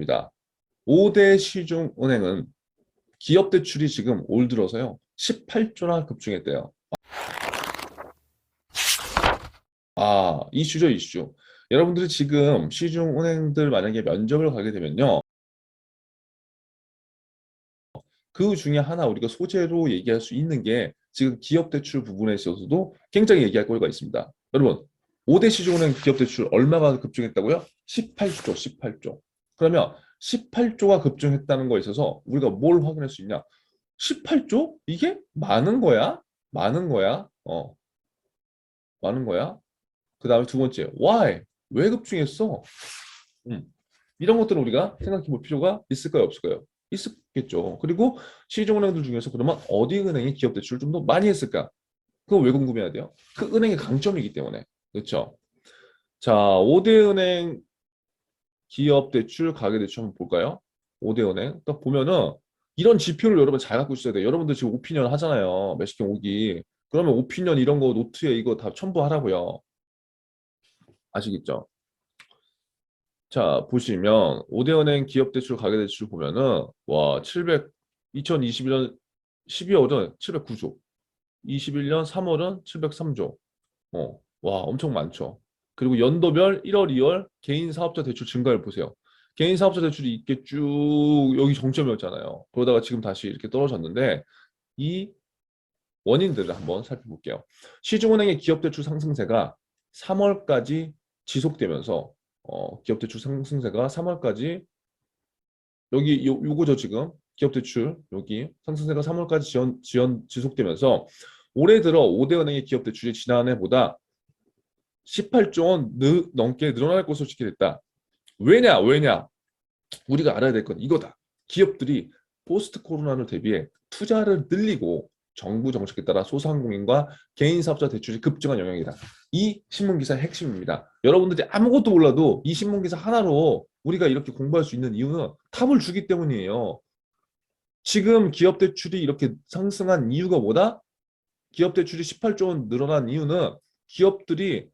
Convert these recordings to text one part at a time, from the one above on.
입니다. 5대 시중은행은 기업 대출이 지금 올 들어서요 18조나 급증했대요. 이슈죠, 이슈. 여러분들이 지금 시중은행들 만약에 면접을 가게 되면요, 그 중에 하나 우리가 소재로 얘기할 수 있는 게 지금 기업 대출 부분에 있어서도 굉장히 얘기할 거리가 있습니다. 여러분, 5대 시중은행 기업 대출 얼마가 급증했다고요? 18조, 18조. 그러면 18조가 급증했다는 거에 있어서 우리가 뭘 확인할 수 있냐? 18조? 이게 많은 거야? 많은 거야? 많은 거야? 그 다음에 두 번째, why? 왜 급증했어? 음. 이런 것들을 우리가 생각해 볼 필요가 있을까요, 없을까요? 있겠죠. 그리고 시중은행들 중에서 그러면 어디 은행이 기업 대출을 좀 더 많이 했을까? 그거 왜 궁금해야 돼요? 그 은행의 강점이기 때문에. 그렇죠? 자, 5대 은행 기업 대출, 가계 대출 한번 볼까요? 5대 은행. 딱 보면은 이런 지표를 여러분 잘 갖고 있어야 돼요. 여러분들 지금 오피니언 하잖아요. 매스경 5기. 그러면 오피니언 이런 거 노트에 이거 다 첨부하라고요. 아시겠죠? 자, 보시면 5대은행 기업대출 가계대출 보면은 와, 2021년 12월은 709조, 21년 3월은 703조. 와, 엄청 많죠. 그리고 연도별 1월, 2월 개인 사업자 대출 증가를 보세요. 개인 사업자 대출이 이렇게 쭉 여기 정점이었잖아요. 그러다가 지금 다시 이렇게 떨어졌는데 이 원인들을 한번 살펴볼게요. 시중은행의 기업대출 상승세가 3월까지 지속되면서 기업대출 상승세가 3월까지 여기 요거죠 지금 기업대출 여기 상승세가 3월까지 지속되면서 올해 들어 5대 은행의 기업대출이 지난해보다 18조 원 넘게 늘어날 것으로 집계됐다. 왜냐? 우리가 알아야 될 건 이거다. 기업들이 포스트 코로나를 대비해 투자를 늘리고 정부 정책에 따라 소상공인과 개인 사업자 대출이 급증한 영향이다. 이 신문기사의 핵심입니다. 여러분들이 아무것도 몰라도 이 신문기사 하나로 우리가 이렇게 공부할 수 있는 이유는 답을 주기 때문이에요. 지금 기업 대출이 이렇게 상승한 이유가 뭐다? 기업 대출이 18조 원 늘어난 이유는 기업들이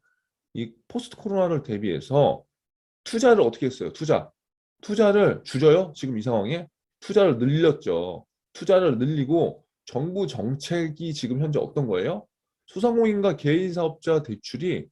이 포스트 코로나를 대비해서 투자를 어떻게 했어요? 투자를 줄여요? 지금 이 상황에? 투자를 늘렸죠. 투자를 늘리고 정부 정책이 지금 현재 어떤 거예요? 소상공인과 개인 사업자 대출이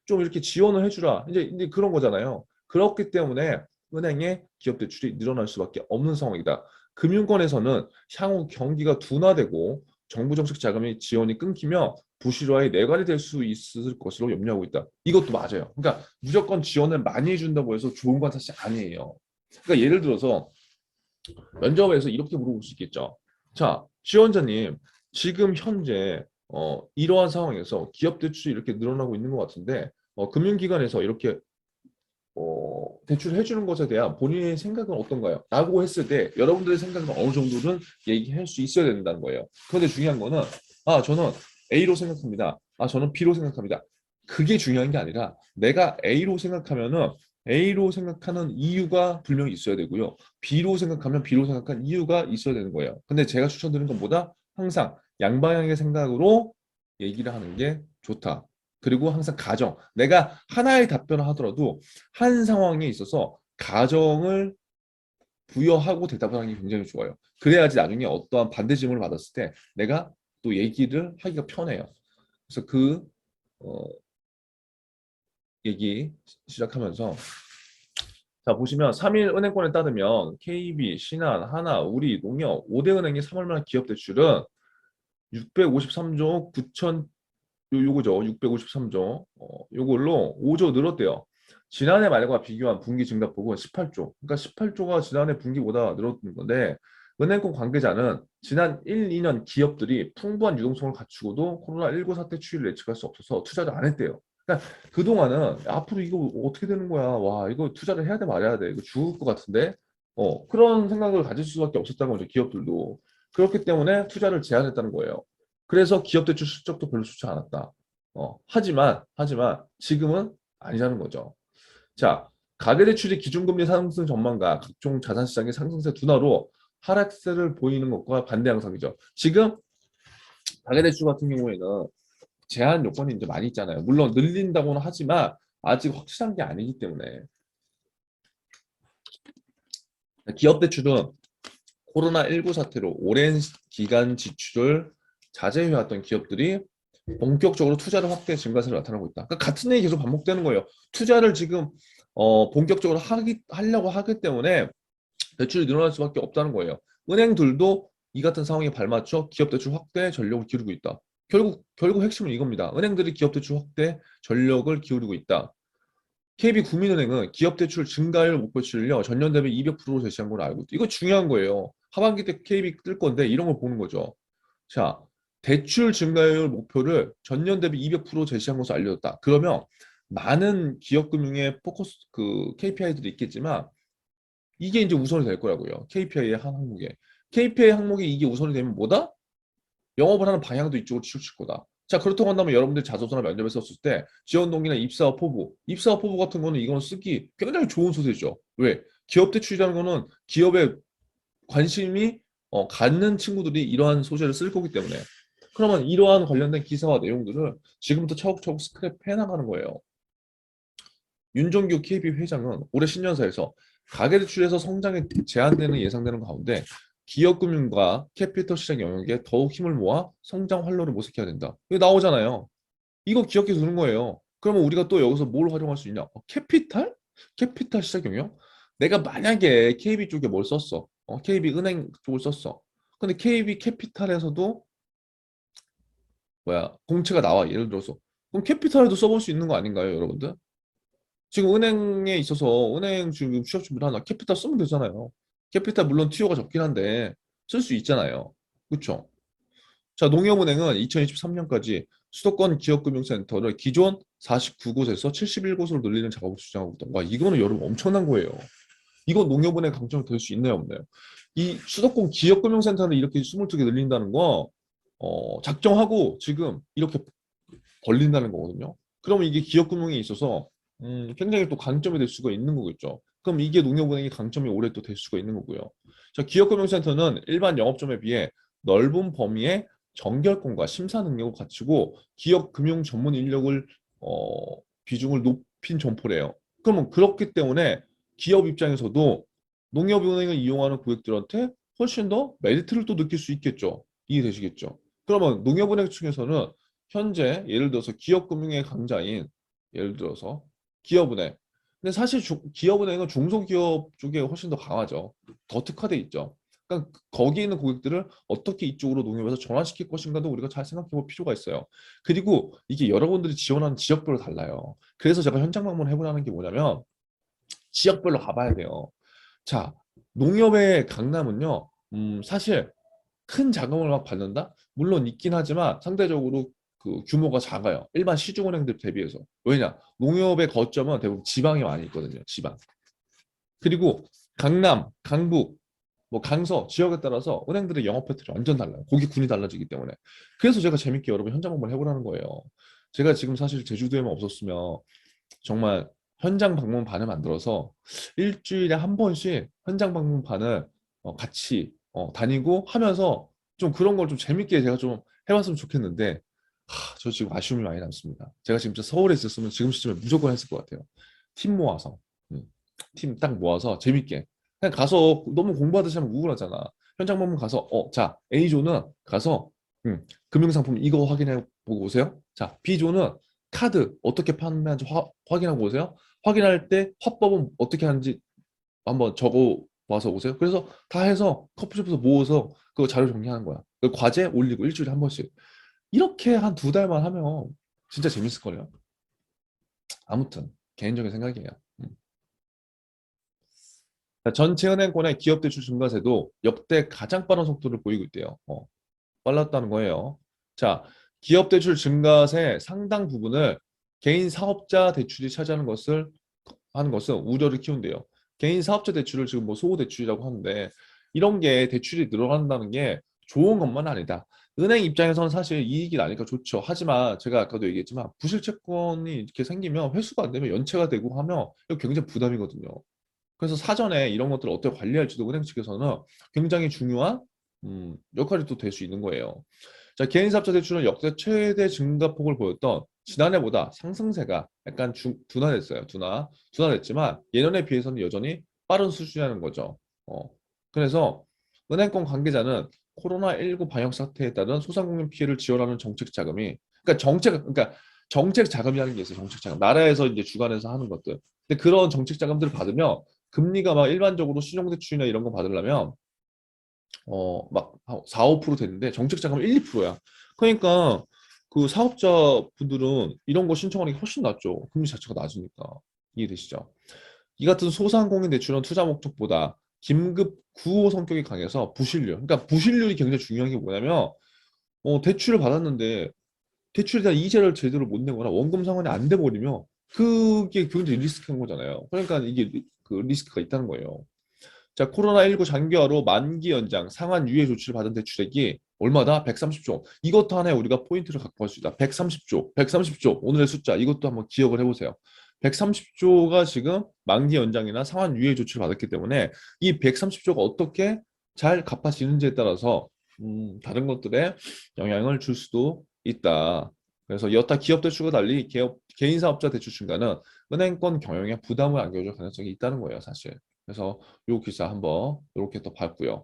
좀 이렇게 지원을 해주라. 이제 그런 거잖아요. 그렇기 때문에 은행의 기업 대출이 늘어날 수밖에 없는 상황이다. 금융권에서는 향후 경기가 둔화되고 정부 정책 자금의 지원이 끊기며 부실화의 내관이 될 수 있을 것으로 염려하고 있다. 이것도 맞아요. 그러니까 무조건 지원을 많이 해준다고 해서 좋은 건 사실 아니에요. 그러니까 예를 들어서 면접에서 이렇게 물어볼 수 있겠죠. 자, 지원자님, 지금 현재 이러한 상황에서 기업 대출이 이렇게 늘어나고 있는 것 같은데 금융기관에서 이렇게 대출을 해주는 것에 대한 본인의 생각은 어떤가요? 라고 했을 때 여러분들의 생각은 어느 정도는 얘기할 수 있어야 된다는 거예요. 그런데 중요한 거는 저는 A로 생각합니다. 저는 B로 생각합니다. 그게 중요한 게 아니라 내가 A로 생각하면은 A로 생각하는 이유가 분명히 있어야 되고요. B로 생각하면 B로 생각한 이유가 있어야 되는 거예요. 근데 제가 추천드리는 것보다 항상 양방향의 생각으로 얘기를 하는 게 좋다. 그리고 항상 가정. 내가 하나의 답변을 하더라도 한 상황에 있어서 가정을 부여하고 대답을 하는 게 굉장히 좋아요. 그래야지 나중에 어떠한 반대 질문을 받았을 때 내가 또 얘기를 하기가 편해요. 그래서 어, 얘기 시작하면서 자 보시면 3일 은행권에 따르면 KB, 신한, 하나, 우리, 농협 5대 은행의 3월 말 기업 대출은 653조 9천 요거죠. 653조. 요걸로 5조 늘었대요. 지난해 말과 비교한 분기 증가폭은 18조. 그러니까 18조가 지난해 분기보다 늘었는 건데 은행권 관계자는 지난 1, 2년 기업들이 풍부한 유동성을 갖추고도 코로나19 사태 추이를 예측할 수 없어서 투자를 안 했대요. 그러니까 그동안은 앞으로 이거 어떻게 되는 거야? 와, 이거 투자를 해야 돼 말아야 돼. 이거 죽을 것 같은데. 그런 생각을 가질 수밖에 없었다는 거죠. 기업들도. 그렇기 때문에 투자를 제한했다는 거예요. 그래서 기업 대출 실적도 별로 좋지 않았다. 하지만 지금은 아니라는 거죠. 자, 가계대출이 기준금리 상승 전망과 각종 자산시장의 상승세 둔화로 하락세를 보이는 것과 반대 양상이죠. 지금 가계대출 같은 경우에는 제한 요건이 이제 많이 있잖아요. 물론 늘린다고는 하지만 아직 확실한 게 아니기 때문에 기업 대출은 코로나19 사태로 오랜 기간 지출을 자제해왔던 기업들이 본격적으로 투자를 확대 증가세를 나타나고 있다. 그러니까 같은 얘기 계속 반복되는 거예요. 투자를 지금 본격적으로 하려고 하기 때문에 대출이 늘어날 수밖에 없다는 거예요. 은행들도 이 같은 상황에 발맞춰 기업 대출 확대 전력을 기울이고 있다. 결국 핵심은 이겁니다. 은행들이 기업 대출 확대 전력을 기울이고 있다. KB국민은행은 기업 대출 증가율 목표치를요 전년 대비 200%로 제시한 걸로 알고 있다. 이거 중요한 거예요. 하반기 때 KB 뜰 건데 이런 걸 보는 거죠. 자, 대출 증가율 목표를 전년 대비 200% 제시한 것으로 알려졌다. 그러면 많은 기업금융의 포커스 그 KPI들이 있겠지만 이게 이제 우선이 될 거라고요. KPI의 한 항목에. KPI 항목이 이게 우선이 되면 뭐다? 영업을 하는 방향도 이쪽으로 치우칠 거다. 자, 그렇다고 한다면 여러분들 자소서나 면접에 썼을 때 지원 동기나 입사와 포부, 입사와 포부 같은 거는 이거는 쓰기 굉장히 좋은 소재죠. 왜? 기업 대출이라는 거는 기업에 관심이 갖는 친구들이 이러한 소재를 쓸 거기 때문에 그러면 이러한 관련된 기사와 내용들을 지금부터 차곡차곡 스크랩해 나가는 거예요. 윤종규 KB 회장은 올해 신년사에서 가계대출에서 성장이 제한되는 예상되는 가운데 기업금융과 캐피털 시장 영역에 더욱 힘을 모아 성장 활로를 모색해야 된다. 이거 나오잖아요. 이거 기억해 두는 거예요. 그러면 우리가 또 여기서 뭘 활용할 수 있냐? 캐피탈? 캐피탈 시장 영역? 내가 만약에 KB 쪽에 뭘 썼어. KB 은행 쪽을 썼어. 근데 KB 캐피탈에서도 공채가 나와. 예를 들어서. 그럼 캐피탈에도 써볼 수 있는 거 아닌가요, 여러분들? 지금 은행에 있어서 은행 지금 취업 준비를 하나 캐피탈 쓰면 되잖아요. 캐피탈 물론 티오가 적긴 한데 쓸 수 있잖아요. 그렇죠? 자, 농협은행은 2023년까지 수도권 기업금융센터를 기존 49곳에서 71곳으로 늘리는 작업을 추진하고 있다. 와, 이거는 여러분 엄청난 거예요. 이건 농협은행 강점이 될 수 있나요, 없나요? 이 수도권 기업금융센터를 이렇게 22개 늘린다는 거 작정하고 지금 이렇게 벌린다는 거거든요. 그러면 이게 기업금융에 있어서 굉장히 또 강점이 될 수가 있는 거겠죠. 그럼 이게 농협은행의 강점이 올해 또 될 수가 있는 거고요. 자, 기업금융센터는 일반 영업점에 비해 넓은 범위의 정결권과 심사 능력을 갖추고 기업 금융 전문 인력을 비중을 높인 점포래요. 그러면 그렇기 때문에 기업 입장에서도 농협은행을 이용하는 고객들한테 훨씬 더 메리트를 또 느낄 수 있겠죠. 이해되시겠죠? 그러면 농협은행 측에서는 현재 예를 들어서 기업금융의 강자인 예를 들어서 기업은행. 근데 사실 기업은행은 중소기업 쪽에 훨씬 더 강하죠. 더 특화돼 있죠. 그러니까 거기 있는 고객들을 어떻게 이쪽으로 농협에서 전환시킬 것인가도 우리가 잘 생각해 볼 필요가 있어요. 그리고 이게 여러분들이 지원하는 지역별로 달라요. 그래서 제가 현장 방문을 해보라는 게 뭐냐면 지역별로 가봐야 돼요. 자, 농협의 강남은요, 사실 큰 자금을 막 받는다? 물론 있긴 하지만 상대적으로 그 규모가 작아요. 일반 시중은행들 대비해서. 왜냐? 농협의 거점은 대부분 지방에 많이 있거든요. 지방. 그리고 강남, 강북, 뭐 강서 지역에 따라서 은행들의 영업 패턴이 완전 달라요. 고객군이 달라지기 때문에. 그래서 제가 재밌게 여러분 현장 방문을 해보라는 거예요. 제가 지금 사실 제주도에만 없었으면 정말 현장 방문반을 만들어서 일주일에 한 번씩 현장 방문반을 같이 다니고 하면서 좀 그런 걸 좀 재밌게 제가 좀 해봤으면 좋겠는데 저 지금 아쉬움이 많이 남습니다. 제가 진짜 서울에 있었으면 지금 시점에 무조건 했을 것 같아요. 팀 모아서 팀 딱 모아서 재밌게 그냥 가서 너무 공부하듯이 하면 우울하잖아. 현장 방문 가서 자 A조는 가서 금융상품 이거 확인해 보고 오세요. 자 B조는 카드 어떻게 판매하는지 확인하고 오세요. 확인할 때 화법은 어떻게 하는지 한번 적어 와서 오세요. 그래서 다 해서 커피숍에서 모아서 그 자료 정리하는 거야. 그 과제 올리고 일주일에 한 번씩. 이렇게 한 2달만 하면 진짜 재밌을걸요. 아무튼 개인적인 생각이에요. 음. 전체 은행권의 기업 대출 증가세도 역대 가장 빠른 속도를 보이고 있대요. 빨랐다는 거예요. 자, 기업 대출 증가세 상당 부분을 개인 사업자 대출이 차지하는 것을 하는 것은 우려를 키운대요. 개인 사업자 대출을 지금 뭐 소호 대출이라고 하는데 이런 게 대출이 늘어난다는 게 좋은 것만 아니다. 은행 입장에서는 사실 이익이 나니까 좋죠. 하지만 제가 아까도 얘기했지만 부실채권이 이렇게 생기면 회수가 안 되면 연체가 되고 하면 이거 굉장히 부담이거든요. 그래서 사전에 이런 것들을 어떻게 관리할지도 은행 측에서는 굉장히 중요한 역할이 또 될 수 있는 거예요. 자, 개인사업자 대출은 역대 최대 증가폭을 보였던 지난해보다 상승세가 약간 둔화됐어요. 둔화됐지만 예년에 비해서는 여전히 빠른 수준이라는 거죠. 어. 그래서 은행권 관계자는 코로나19 방역 사태에 따른 소상공인 피해를 지원하는 정책 자금이 그러니까 정책 자금이라는 게 있어요. 정책 자금. 나라에서 이제 주관해서 하는 것들. 근데 그런 정책 자금들을 받으면 금리가 막 일반적으로 신용대출이나 이런 거 받으려면 막 4, 5% 되는데 정책 자금 1, 2%야. 그러니까 그 사업자분들은 이런 거 신청하는 게 훨씬 낫죠. 금리 자체가 낮으니까. 이해되시죠? 이 같은 소상공인 대출은 투자 목적보다 긴급 구호 성격이 강해서 부실률. 그러니까 부실률이 굉장히 중요한 게 뭐냐면 대출을 받았는데 대출에 대한 이자를 제대로 못 내거나 원금 상환이 안 돼 버리면 그게 굉장히 리스크한 거잖아요. 그러니까 이게 그 리스크가 있다는 거예요. 자, 코로나19 장기화로 만기 연장, 상환 유예 조치를 받은 대출액이 얼마다? 130조. 이것도 하나의 우리가 포인트를 갖고 갈 수 있다. 130조, 130조. 오늘의 숫자. 이것도 한번 기억을 해보세요. 130조가 지금 만기 연장이나 상환 유예 조치를 받았기 때문에 이 130조가 어떻게 잘 갚아지는지에 따라서 다른 것들에 영향을 줄 수도 있다. 그래서 여타 기업 대출과 달리 개인 사업자 대출 증가는 은행권 경영에 부담을 안겨줄 가능성이 있다는 거예요, 사실. 그래서 요 기사 한번 이렇게 또 봤고요.